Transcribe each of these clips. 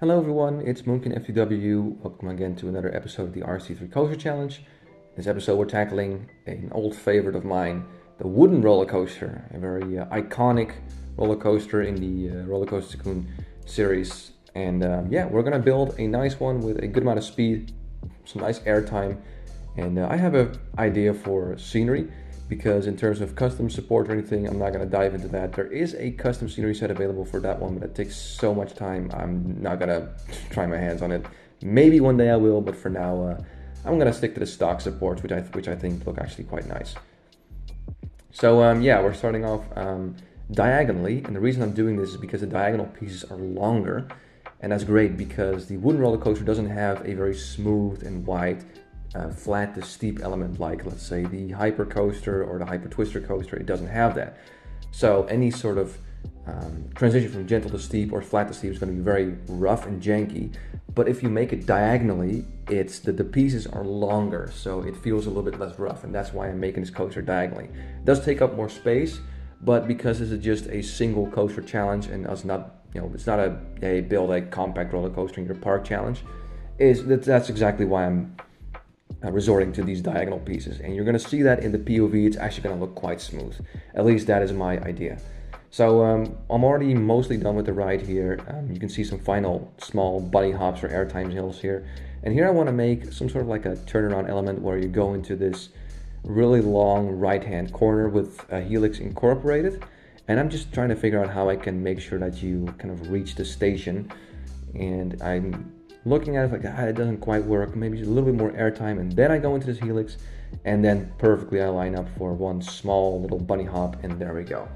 Hello everyone, it's Moonkin FTW. Welcome again to another episode of the RCT3 Coaster Challenge. In this episode we're tackling an old favorite of mine, the wooden roller coaster. A very iconic roller coaster in the Roller Coaster Tycoon series. And we're gonna build a nice one with a good amount of speed, some nice airtime. And I have an idea for scenery, because in terms of custom support or anything, I'm not going to dive into that. There is a custom scenery set available for that one, but it takes so much time. I'm not going to try my hands on it. Maybe one day I will, but for now, I'm going to stick to the stock supports, which I think look actually quite nice. So we're starting off diagonally, and the reason I'm doing this is because the diagonal pieces are longer, and that's great because the wooden roller coaster doesn't have a very smooth and wide flat to steep element like, let's say, the hyper coaster or the hyper twister coaster. It doesn't have that. So any sort of transition from gentle to steep or flat to steep is going to be very rough and janky. But if you make it diagonally, it's that the pieces are longer, so it feels a little bit less rough, and that's why I'm making this coaster diagonally. It does take up more space, but because this is just a single coaster challenge and it's not a build a compact roller coaster in your park challenge, that's exactly why I'm resorting to these diagonal pieces. And you're going to see that in the POV. It's actually going to look quite smooth. At least that is my idea. So I'm already mostly done with the ride here. You can see some final small bunny hops or airtime hills here. And here I want to make some sort of like a turnaround element where you go into this really long right hand corner with a helix incorporated. And I'm just trying to figure out how I can make sure that you kind of reach the station. And I'm looking at it like, it doesn't quite work, maybe just a little bit more airtime, and then I go into this helix, and then perfectly I line up for one small little bunny hop, and there we go.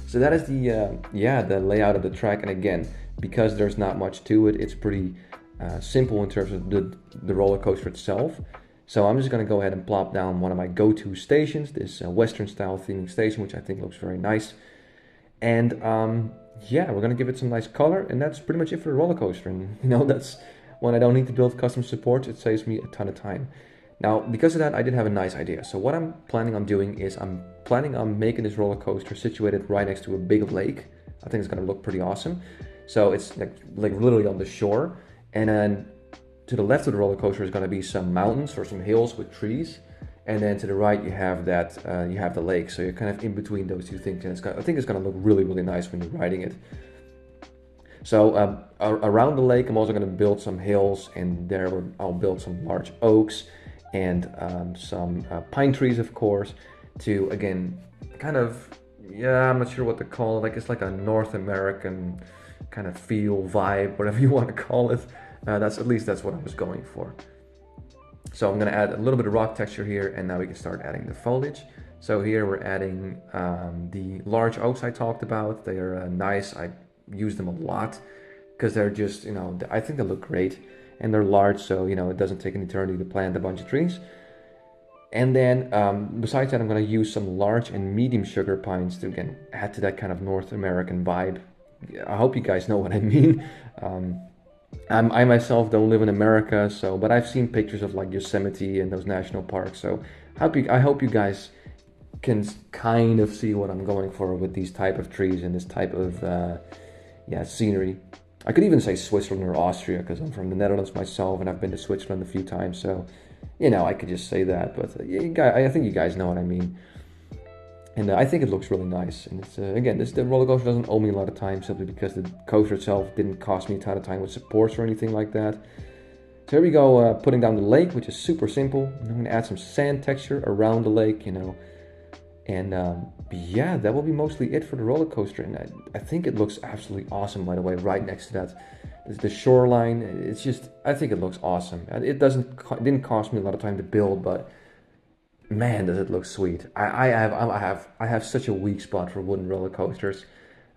So that is the layout of the track, and again, because there's not much to it, it's pretty simple in terms of the roller coaster itself. So I'm just going to go ahead and plop down one of my go-to stations, this Western style theming station, which I think looks very nice. And we're going to give it some nice color, and that's pretty much it for the roller coaster. And that's when I don't need to build custom supports. It saves me a ton of time. Now, because of that, I did have a nice idea. So what I'm planning on doing is I'm planning on making this roller coaster situated right next to a big lake. I think it's going to look pretty awesome. So it's like literally on the shore, and then to the left of the roller coaster is going to be some mountains or some hills with trees. And then to the right, you have the lake. So you're kind of in between those two things. And I think it's going to look really, really nice when you're riding it. So around the lake, I'm also going to build some hills. And there I'll build some large oaks and some pine trees, of course, to, again, kind of, I'm not sure what to call it. It's like a North American kind of feel, vibe, whatever you want to call it. That's what I was going for. So I'm going to add a little bit of rock texture here, and now we can start adding the foliage. So here we're adding the large oaks I talked about. They are nice. I use them a lot because they're just, I think they look great. And they're large, so, it doesn't take an eternity to plant a bunch of trees. And then besides that, I'm going to use some large and medium sugar pines to, again, add to that kind of North American vibe. I hope you guys know what I mean. I myself don't live in America, but I've seen pictures of like Yosemite and those national parks. So I hope you guys can kind of see what I'm going for with these type of trees and this type of scenery. I could even say Switzerland or Austria because I'm from the Netherlands myself and I've been to Switzerland a few times. So I could just say that. But I think you guys know what I mean. And I think it looks really nice. And it's the roller coaster doesn't owe me a lot of time simply because the coaster itself didn't cost me a ton of time with supports or anything like that. So here we go, putting down the lake, which is super simple. I'm going to add some sand texture around the lake, And that will be mostly it for the roller coaster. And I think it looks absolutely awesome, by the way, right next to that. The shoreline, it's just, I think it looks awesome. It didn't cost me a lot of time to build, but man, does it look sweet. I have such a weak spot for wooden roller coasters.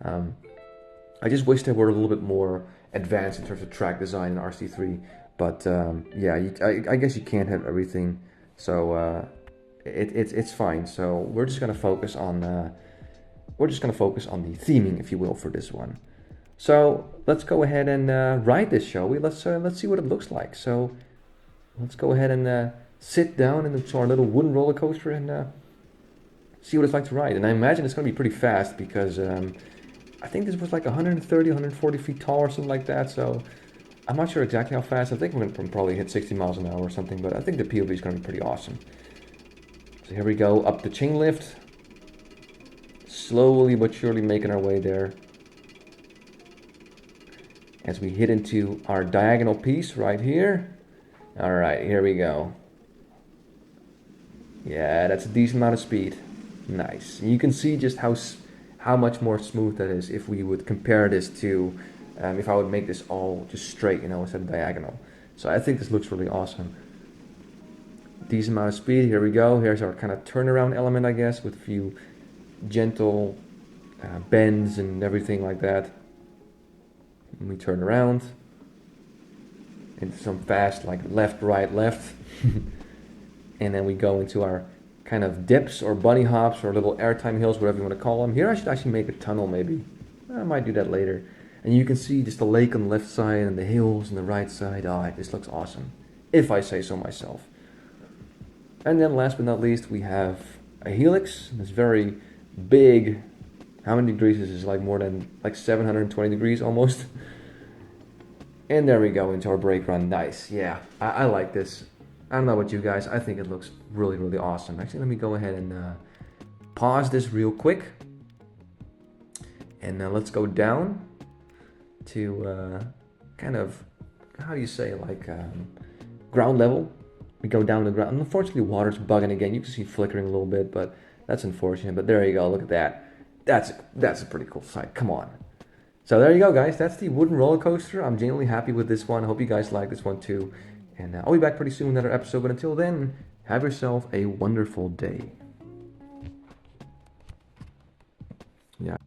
I just wish they were a little bit more advanced in terms of track design in RC3. But I guess you can't have everything. So it's fine. So we're just gonna focus on the theming, if you will, for this one. So let's go ahead and ride this, shall we? Let's see what it looks like. So let's go ahead and sit down into our little wooden roller coaster and see what it's like to ride. And I imagine it's going to be pretty fast because I think this was like 130, 140 feet tall or something like that. So I'm not sure exactly how fast. I think we're going to probably hit 60 miles an hour or something, but I think the POV is going to be pretty awesome. So here we go, up the chain lift. Slowly but surely making our way there. As we hit into our diagonal piece right here. All right, here we go. Yeah, that's a decent amount of speed. Nice. And you can see just how much more smooth that is if we would compare this to if I would make this all just straight, instead of diagonal. So I think this looks really awesome. Decent amount of speed. Here we go. Here's our kind of turnaround element, I guess, with a few gentle bends and everything like that. And we turn around into some fast, like left, right, left. And then we go into our kind of dips or bunny hops or little airtime hills, whatever you want to call them. Here I should actually make a tunnel maybe. I might do that later. And you can see just the lake on the left side and the hills on the right side. Oh, this looks awesome, if I say so myself. And then last but not least, we have a helix. This very big, how many degrees is this? Like more than like 720 degrees almost. And there we go into our brake run. Nice. Yeah, I like this. I don't know about you guys. I think it looks really, really awesome. Actually, let me go ahead and pause this real quick. And let's go down to kind of, how do you say, like ground level. We go down to the ground. Unfortunately, water's bugging again. You can see flickering a little bit, but that's unfortunate. But there you go. Look at that. That's a pretty cool sight. Come on. So there you go, guys. That's the wooden roller coaster. I'm genuinely happy with this one. I hope you guys like this one too. And I'll be back pretty soon with another episode. But until then, have yourself a wonderful day. Yeah.